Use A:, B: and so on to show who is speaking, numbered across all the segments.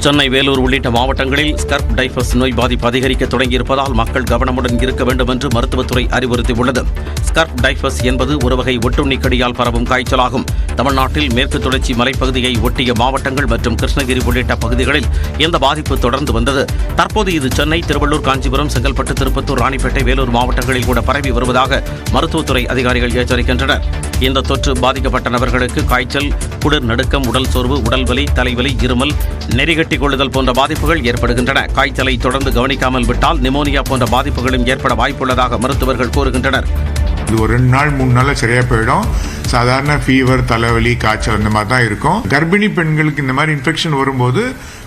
A: சென்னை, வேலூர் உள்ளிட்ட மாவட்டங்களில் ஸ்கர்ப் டைபஸ் நோய் பாதிப்பு அதிகரிக்க தொடங்கியிருப்பதால் மக்கள் கவனமுடன் இருக்க வேண்டும் என்று மருத்துவத்துறை அறிவுறுத்தியுள்ளது. ஸ்கர்ப் டைபஸ் என்பது ஒரு வகை ஒட்டுண்ணி கடியால் பரவும் காய்ச்சலாகும். தமிழ்நாட்டில் மேற்கு தொடர்ச்சி மலைப்பகுதியை ஒட்டிய மாவட்டங்கள் மற்றும் கிருஷ்ணகிரி உள்ளிட்ட பகுதிகளில் இந்த பாதிப்பு தொடர்ந்து வந்தது. தற்போது இது சென்னை, திருவள்ளூர், காஞ்சிபுரம், செங்கல்பட்டு, திருப்பத்தூர், ராணிப்பேட்டை, வேலூர் மாவட்டங்களில் கூட பரவி வருவதாக மருத்துவத்துறை அதிகாரிகள் எச்சரிக்கின்றனர். இந்த தொற்று பாதிக்கப்பட்ட நபர்களுக்கு காய்ச்சல், குளிர் நடுக்கம், உடல் சோர்வு, உடல்வலி, தலைவலி, இருமல், நெறிகட்டி கொள்ளுதல் போன்ற பாதிப்புகள் ஏற்படுகின்றன. காய்ச்சலை தொடர்ந்து கவனிக்காமல் விட்டால் நிமோனியா போன்ற பாதிப்புகளும் ஏற்பட வாய்ப்புள்ளதாக மருத்துவர்கள் கூறுகின்றனர்.
B: இது ஒரு 2 நாள் 3 நாள் சரியா போயிடும். சாதாரண ஃபீவர், தலைவலி, காய்ச்சல் அந்த மாதிரி தான் இருக்கும். கர்ப்பிணி பெண்களுக்கு இந்த மாதிரி இன்ஃபெக்ஷன் வரும்போது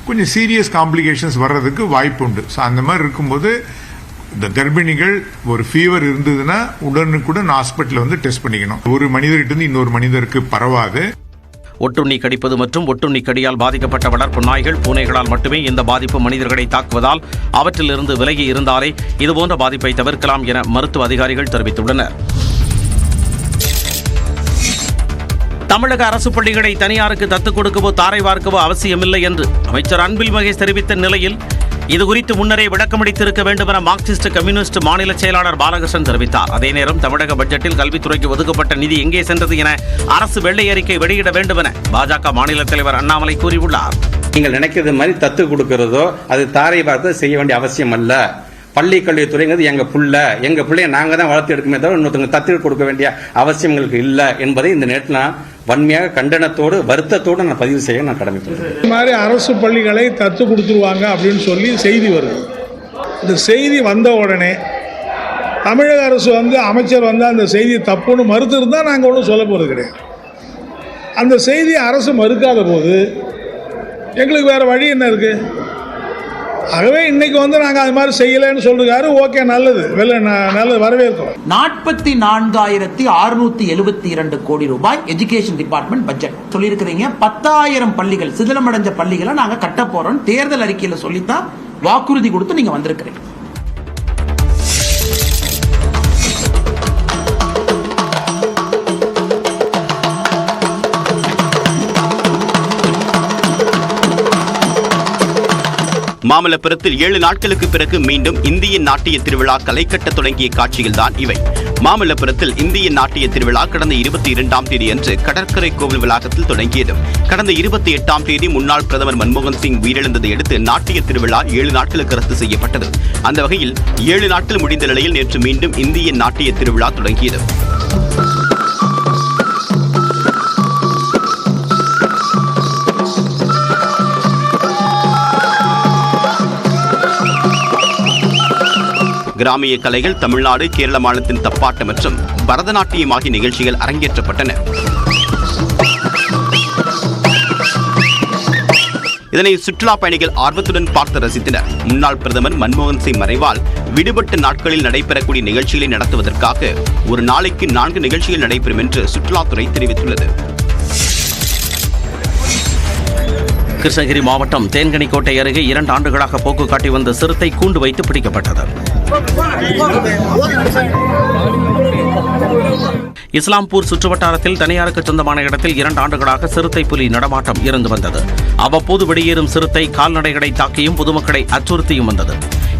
B: கொஞ்சம் சீரியஸ் காம்ப்ளிகேஷன்ஸ் வர்றதுக்கு வாய்ப்பு உண்டு. ஸோ அந்த மாதிரி இருக்கும்போது இந்த கர்ப்பிணிகள் ஒரு ஃபீவர் இருந்ததுன்னா உடனுக்குடன் ஹாஸ்பிட்டல் வந்து டெஸ்ட் பண்ணிக்கணும். ஒரு மனிதர்கிட்ட இருந்து இன்னொரு மனிதருக்கு பரவாது.
A: ஒட்டுண்ணி கடிப்பது மற்றும் ஒட்டுண்ணி கடியால் பாதிக்கப்பட்ட வளர்ப்பு நாய்கள், பூனைகளால் மட்டுமே இந்த பாதிப்பு மனிதர்களை தாக்குவதால் அவற்றிலிருந்து விலகி இருந்தாலே இதுபோன்ற பாதிப்பை தவிர்க்கலாம் என மருத்துவ அதிகாரிகள் தெரிவித்துள்ளனர். தமிழக அரசு பள்ளிகளை தனியாருக்கு தத்துக் கொடுக்கவோ தாரை வார்க்கவோ அவசியமில்லை என்று அமைச்சர் அன்பில் மகேஷ் தெரிவித்த நிலையில் இதுகுறித்து முன்னரே விளக்கமளித்திருக்க வேண்டும் என மார்க்சிஸ்ட் கம்யூனிஸ்ட் மாநில செயலாளர் பாலகிருஷ்ணன் தெரிவித்தார். அதே நேரம் தமிழக பட்ஜெட்டில் கல்வித்துறைக்கு ஒதுக்கப்பட்ட நிதி எங்கே சென்றது என அரசு வெள்ளை அறிக்கை வெளியிட வேண்டும் என பாஜக மாநில தலைவர் அண்ணாமலை கூறியுள்ளார்.
C: நீங்கள் நினைக்கிறது மாதிரி தத்து கொடுக்கிறதோ அது தாரை பார்த்து செய்ய வேண்டிய அவசியம் அல்ல. பள்ளி கல்வித்துறைங்கிறது எங்க பிள்ளைய நாங்க தான் வளர்த்து எடுக்குமே தவிர இன்னொருத்தவங்க தத்து கொடுக்க வேண்டிய அவசியம் எங்களுக்கு இல்லை என்பதை இந்த நேரத்தில் நான் வன்மையாக கண்டனத்தோடு வருத்தத்தோடு நான் பதிவு செய்ய நான் கடமைப்பட்டேன்.
D: இந்த மாதிரி அரசு பள்ளிகளை தத்து கொடுத்துருவாங்க அப்படின்னு சொல்லி செய்தி வருது. இந்த செய்தி வந்த உடனே தமிழக அரசு அமைச்சர் அந்த செய்தி தப்புன்னு மறுத்து இருந்தால் நாங்கள் ஒன்றும் சொல்ல போகிறது கிடையாது. அந்த செய்தியை அரசு மறுக்காத போது எங்களுக்கு வேற வழி என்ன இருக்கு? ஆகவே இன்னைக்கு நாங்கள் அது மாதிரி செய்யலைன்னு சொல்றாரு. ஓகே, நல்லது, நல்லது, வரவேற்கிறோம்.
E: 44,672 கோடி ரூபாய் எஜுகேஷன் டிபார்ட்மெண்ட் பட்ஜெட் சொல்லியிருக்கிறீங்க. 10,000 பள்ளிகள், சிதிலமடைஞ்ச பள்ளிகளை நாங்கள் கட்ட போறோம் தேர்தல் அறிக்கையில் சொல்லித்தான் வாக்குறுதி கொடுத்து நீங்க வந்திருக்கிறீங்க.
F: மாமல்லபுரத்தில் 7 நாட்களுக்கு பிறகு மீண்டும் இந்திய நாட்டிய திருவிழா களை கட்ட தொடங்கிய காட்சிகள்தான் இவை. மாமல்லபுரத்தில் இந்திய நாட்டிய திருவிழா கடந்த 22ஆம் தேதி அன்று கடற்கரை கோவில் வளாகத்தில் தொடங்கியது. கடந்த 28ஆம் தேதி முன்னாள் பிரதமர் மன்மோகன் சிங் உயிரிழந்ததை அடுத்து நாட்டிய திருவிழா 7 நாட்களுக்கு ரத்து செய்யப்பட்டது. அந்த வகையில் 7 நாட்கள் முடிந்த நிலையில் நேற்று மீண்டும் இந்திய நாட்டிய திருவிழா தொடங்கியது. கிராமிய கலைகள், தமிழ்நாடு, கேரள மாநிலத்தின் தப்பாட்டம் மற்றும் பரதநாட்டியம் ஆகிய நிகழ்ச்சிகள் அரங்கேற்றப்பட்டன. இதனை சுற்றுலா பயணிகள் ஆர்வத்துடன் பார்த்து ரசித்தனர். முன்னாள் பிரதமர் மன்மோகன் சிங் மறைவால் விடுபட்ட நாட்களில் நடைபெறக்கூடிய நிகழ்ச்சிகளை நடத்துவதற்காக ஒரு நாளைக்கு 4 நிகழ்ச்சிகள் நடைபெறும் என்று சுற்றுலாத்துறை தெரிவித்துள்ளது.
A: கிருஷ்ணகிரி மாவட்டம் தேன்கனிக்கோட்டை அருகே 2 ஆண்டுகளாக போக்கு காட்டி வந்த சிறுத்தை கூண்டு வைத்து பிடிக்கப்பட்டது. இஸ்லாம்பூர் சுற்றுவட்டாரத்தில் தனியாருக்கு சொந்தமான இடத்தில் 2 ஆண்டுகளாக சிறுத்தை புலி நடமாட்டம் இருந்து வந்தது. அவ்வப்போது வெளியேறும் சிறுத்தை கால்நடைகளை தாக்கியும் பொதுமக்களை அச்சுறுத்தியும் வந்தது.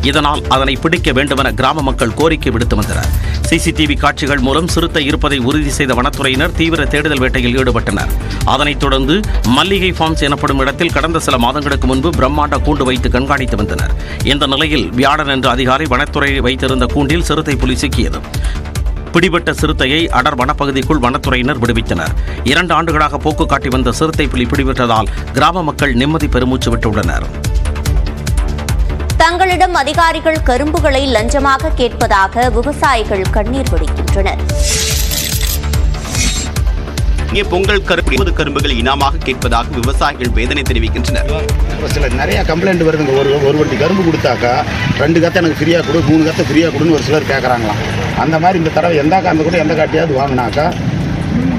A: இதனால் அதனை பிடிக்க வேண்டுமென கிராம மக்கள் கோரிக்கை விடுத்து வந்தனர். சிசிடிவி காட்சிகள் மூலம் சிறுத்தை இருப்பதை உறுதி செய்த வனத்துறையினர் தீவிர தேடுதல் வேட்டையில் ஈடுபட்டனர். அதனைத் தொடர்ந்து மல்லிகை ஃபார்ம்ஸ் எனப்படும் இடத்தில் கடந்த சில மாதங்களுக்கு முன்பு பிரம்மாண்ட கூண்டு வைத்து கண்காணித்து வந்தனர். இந்த நிலையில் வியாழனன்று அதிகாலை வனத்துறை வைத்திருந்த கூண்டில் சிறுத்தை புலி சிக்கியது. பிடிபட்ட சிறுத்தையை அடர் வனப்பகுதிக்குள் வனத்துறையினர் விடுவித்தனர். 2 ஆண்டுகளாக போக்கு காட்டி வந்த சிறுத்தை புலி பிடிபட்டதால் கிராம மக்கள் நிம்மதி பெருமூச்சு விட்டுள்ளனர்.
G: தங்களிடம் அதிகாரிகள் கரும்புகளை லஞ்சமாக கேட்பதாக விவசாயிகள் கண்ணீர் வடிக்கின்றனர்.
F: இங்கே பொங்கல் கரும்புகள் இனமாக கேட்பதாக விவசாயிகள் வேதனை தெரிவிக்கின்றனர்.
H: சில நிறைய கம்ப்ளைண்ட் வருதுங்க. ஒரு வண்டி கரும்பு கொடுத்தாக்கா 2 கத்தை எனக்கு ஃப்ரீயாக கொடு, 3 கத்தை ஃப்ரீயாக கொடுன்னு ஒரு சிலர் கேட்குறாங்களாம். அந்த மாதிரி இந்த தடவை எந்த காம்பு கூட எந்த காட்டியாவது வாங்கினாக்கா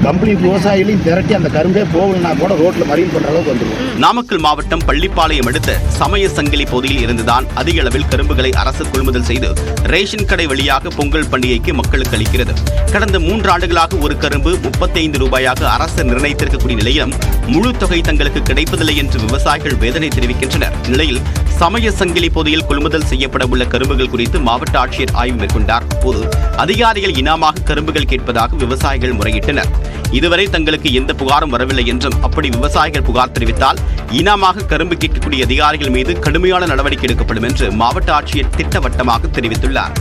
H: கம்ப்ளீட் விவசாயிகளையும் திரட்டி அந்த கரும்பே போகணும்னா கூட ரோட்டில் மறியல் பண்ணுற அளவுக்கு வந்துடும்.
F: நாமக்கல் மாவட்டம் பள்ளிப்பாளையம் அடுத்த சமய சங்கிலி பகுதியில் இருந்துதான் அதிக அளவில் கரும்புகளை அரசு கொள்முதல் செய்து ரேஷன் கடை வழியாக பொங்கல் பண்டிகைக்கு மக்களுக்கு அளிக்கிறது. கடந்த 3 ஆண்டுகளாக ஒரு கரும்பு 35 ரூபாயாக அரசு நிர்ணயித்திருக்கக்கூடிய நிலையிலும் முழு தொகை தங்களுக்கு கிடைப்பதில்லை என்று விவசாயிகள் வேதனை தெரிவிக்கின்றனர். நிலையில் சமய சங்கிலி பகுதியில் கொள்முதல் செய்யப்பட உள்ள கரும்புகள் குறித்து மாவட்ட ஆட்சியர் ஆய்வு மேற்கொண்டார். போது அதிகாரிகள் இனாமாக கரும்புகள் கேட்பதாக விவசாயிகள் முறையிட்டனர். இதுவரை தங்களுக்கு எந்த புகாரும் வரவில்லை என்றும், அப்படி விவசாயிகள் புகார் தெரிவித்தால் இனாமாக கரும்பு கேட்கக்கூடிய அதிகாரிகள் மீது கடுமையான நடவடிக்கை எடுக்கப்படும் என்று மாவட்ட ஆட்சியர் திட்டவட்டமாக தெரிவித்துள்ளார்.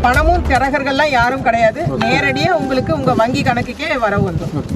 I: பணமும் தரகர்கள்லாம் யாரும் கிடையாது, நேரடியா உங்களுக்கு உங்க வங்கி கணக்குக்கே வரவு வந்துடும்.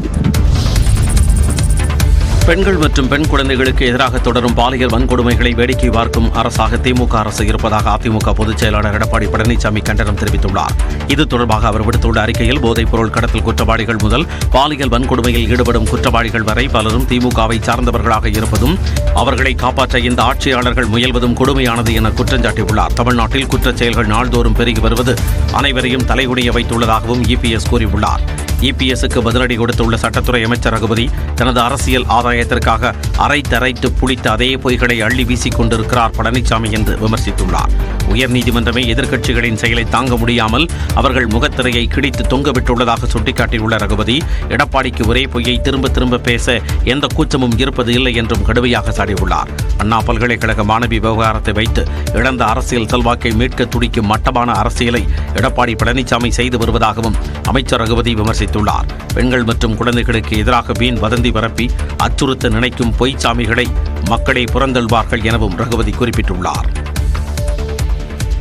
A: பெண்கள் மற்றும் பெண் குழந்தைகளுக்கு எதிராக தொடரும் பாலியல் வன்கொடுமைகளை வேடிக்கை பார்க்கும் அரசாக திமுக அரசு இருப்பதாக அதிமுக பொதுச் செயலாளர் எடப்பாடி பழனிசாமி கண்டனம் தெரிவித்துள்ளார். இது தொடர்பாக அவர் விடுத்துள்ள அறிக்கையில், போதைப் பொருள் கடத்தல் குற்றவாளிகள் முதல் பாலியல் வன்கொடுமையில் ஈடுபடும் குற்றவாளிகள் வரை பலரும் திமுகவை சார்ந்தவர்களாக இருப்பதும், அவர்களை காப்பாற்ற இந்த ஆட்சியாளர்கள் முயல்வதும் கொடுமையானது என குற்றம் சாட்டியுள்ளார். தமிழ்நாட்டில் குற்றச் செயல்கள் நாள்தோறும் பெருகி வருவது அனைவரையும் தலைகுனிய வைத்துள்ளதாகவும் இபிஎஸ் கூறியுள்ளார். இபிஎஸ்க்கு பதிலடி கொடுத்துள்ள சட்டத்துறை அமைச்சர் ரகுபதி, தனது அரசியல் ஆதாயத்திற்காக அரைத்து புளித்த அதே பொய்களை அள்ளி வீசிக் கொண்டிருக்கிறார் பழனிசாமி என்று விமர்சித்துள்ளார். உயர்நீதிமன்றமே எதிர்க்கட்சிகளின் செயலை தாங்க முடியாமல் அவர்கள் முகத்திரையை கிழித்து தொங்கவிட்டுள்ளதாக சுட்டிக்காட்டியுள்ள ரகுபதி, எடப்பாடிக்கு ஒரே பொய்யை திரும்ப திரும்ப பேச எந்த கூச்சமும் இருப்பது இல்லை என்றும் கடுமையாக சாடியுள்ளார். அண்ணா பல்கலைக்கழக மாணவி விவகாரத்தை வைத்து இழந்த அரசியல் செல்வாக்கை மீட்க துடிக்கும் மட்டமான அரசியலை எடப்பாடி பழனிசாமி செய்து வருவதாகவும் அமைச்சர் ரகுபதி விமர்சித்துள்ளார். பெண்கள் மற்றும் குழந்தைகளுக்கு எதிராக வீண் வதந்தி பரப்பி அச்சுறுத்த நினைக்கும் பொய்ச்சாமிகளை மக்களே புறந்தள்வார்கள் எனவும் ரகுபதி குறிப்பிட்டுள்ளார்.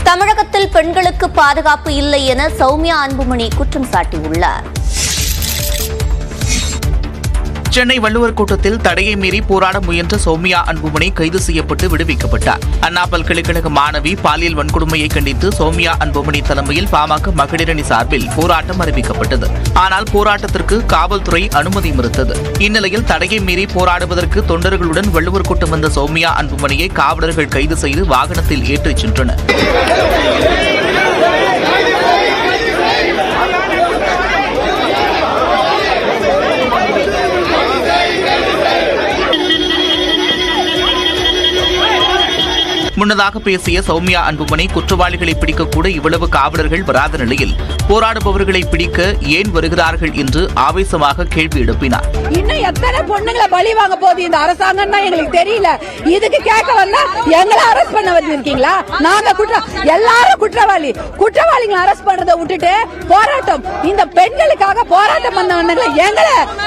G: தமிழகத்தில் பெண்களுக்கு பாதுகாப்பு இல்லை என சௌமியா அன்புமணி குற்றம் சாட்டியுள்ளார்.
J: சென்னை வள்ளுவர் கூட்டத்தில் தடையை மீறி போராட முயன்ற சௌமியா அன்புமணி கைது செய்யப்பட்டு விடுவிக்கப்பட்டார். அண்ணா பல்கலைக்கழக மாணவி பாலியல் வன்கொடுமையை கண்டித்து சௌமியா அன்புமணி தலைமையில் பாமக மகளிரணி சார்பில் போராட்டம் அறிவிக்கப்பட்டது. ஆனால் போராட்டத்திற்கு காவல்துறை அனுமதி மறுத்தது. இந்நிலையில் தடையை மீறி போராடுவதற்கு தொண்டர்களுடன் வள்ளுவர் கூட்டம் வந்த சௌமியா அன்புமணியை காவலர்கள் கைது செய்து வாகனத்தில் ஏற்றிச் சென்றனர். முன்னதாக பேசிய சௌமியா அன்புமணி, குற்றவாளிகளை பிடிக்கக்கூட இவ்வளவு காவலர்கள் வராத நிலையில் போராடுபவர்களை பிடிக்க ஏன் வருகிறார்கள் என்று ஆவேசமாக கேள்வி எழுப்பினார்.
K: இன்னும் எத்தனை பொண்ணுங்களை பலி வாங்க போகுது இந்த அரசாங்கம் எங்களுக்கு தெரியல. இதுக்கு கேட்க வந்தா எங்களை அரெஸ்ட் பண்ண வந்திருக்கீங்களா? நாங்க எல்லாரும் குற்றவாளிகளை அரெஸ்ட் பண்றதை விட்டுட்டு போராட்டம், இந்த பெண்களுக்காக போராட்டம் பண்ணவங்க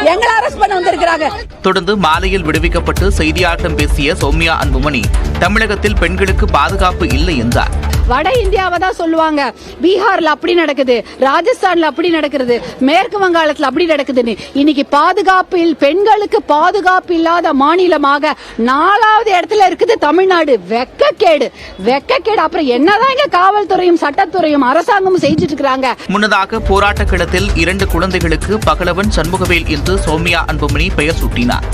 K: எங்களை அரெஸ்ட் பண்ண வந்திருக்கிறாங்க.
J: தொடர்ந்து மாலையில் விடுவிக்கப்பட்டு செய்தியாளர்களிடம் பேசிய சௌமியா அன்புமணி, தமிழகத்தில் பெண்களுக்கு பாதுகாப்பு இல்லை என்றார்.
K: வட இந்தியாவை தான் சொல்லுவாங்க, பீகார்ல அப்படி நடக்குது, ராஜஸ்தான்ல அப்படி நடக்கிறது, மேற்கு வங்காளத்துல அப்படி நடக்குதுன்னு. இன்னைக்கு பெண்களுக்கு பாதுகாப்பு இல்லாத மாநிலமாக 4வது இடத்துல இருக்குது தமிழ்நாடு. வெக்கக்கேடு. அப்புறம் என்னதான் இங்க காவல்துறையும் சட்டத்துறையும் அரசாங்கமும் செஞ்சுட்டு இருக்காங்க.
J: முன்னதாக போராட்ட களத்தில் 2 குழந்தைகளுக்கு பகலவன் சண்முகவேல் என்று சௌமியா அன்புமணி பெயர் சூட்டினார்.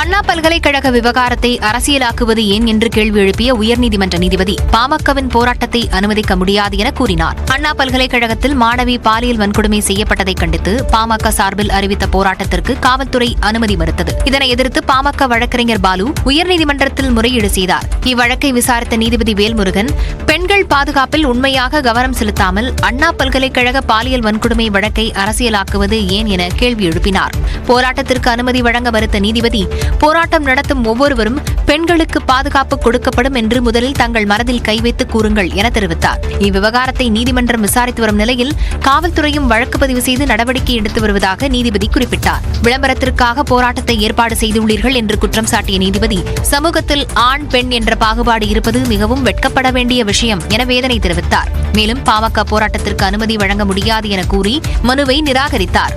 L: அண்ணா பல்கலைக்கழக விவகாரத்தை அரசியலாக்குவது ஏன் என்று கேள்வி எழுப்பிய உயர்நீதிமன்ற நீதிபதி, பாமகவின் போராட்டத்தை அனுமதிக்க முடியாது என கூறினார். அண்ணா பல்கலைக்கழகத்தில் மாணவி பாலியல் வன்கொடுமை செய்யப்பட்டதை கண்டித்து பாமக சார்பில் அறிவித்த போராட்டத்திற்கு காவல்துறை அனுமதி மறுத்தது. இதனை எதிர்த்து பாமக வழக்கறிஞர் பாலு உயர்நீதிமன்றத்தில் முறையீடு செய்தார். இவ்வழக்கை விசாரித்த நீதிபதி வேல்முருகன், பெண்கள் பாதுகாப்பில் உண்மையாக கவனம் செலுத்தாமல் அண்ணா பல்கலைக்கழக பாலியல் வன்கொடுமை வழக்கை அரசியலாக்குவது ஏன் என கேள்வி எழுப்பினார். போராட்டத்திற்கு அனுமதி வழங்க மறுத்த நீதிபதி, போராட்டம் நடத்தும் ஒவ்வொருவரும் பெண்களுக்கு பாதுகாப்பு கொடுக்கப்படும் என்று முதலில் தங்கள் மனதில் கை வைத்து கூறுங்கள் என தெரிவித்தார். இவ்விவகாரத்தை நீதிமன்றம் விசாரித்து வரும் நிலையில் காவல்துறையும் வழக்கு பதிவு செய்து நடவடிக்கை எடுத்து வருவதாக நீதிபதி குறிப்பிட்டார். விளம்பரத்திற்காக போராட்டத்தை ஏற்பாடு செய்துள்ளீர்கள் என்று குற்றம் சாட்டிய நீதிபதி, சமூகத்தில் ஆண் பெண் என்ற பாகுபாடு இருப்பது மிகவும் வெட்கப்பட வேண்டிய விஷயம் என வேதனை தெரிவித்தார். மேலும் பாமக போராட்டத்திற்கு அனுமதி வழங்க முடியாது என கூறி மனுவை நிராகரித்தார்.